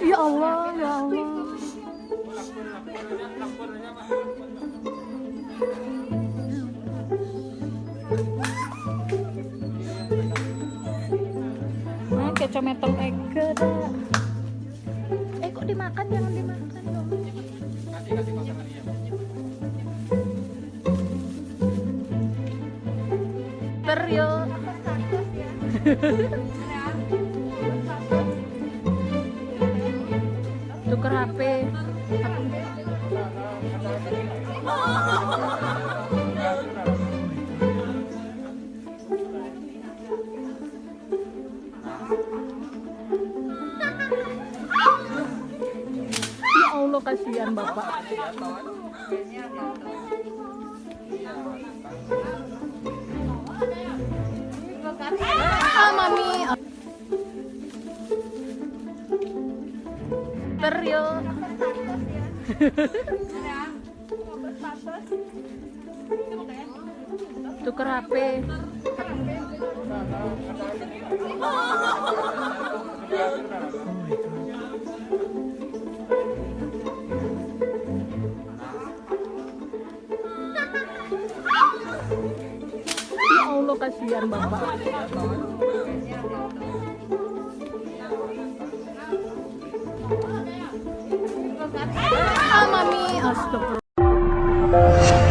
Ya Allah, ya Allah. Nah, kecometong eke dah. Kok dimakan? Jangan dimakan dong. Kasih makanan dia. Terio. Tuker HP. Ya Allah, kasihan Bapak. Mami. Terio. Tuker HP. Ya Allah, kasihan Bapak. Mami, astagfirullah.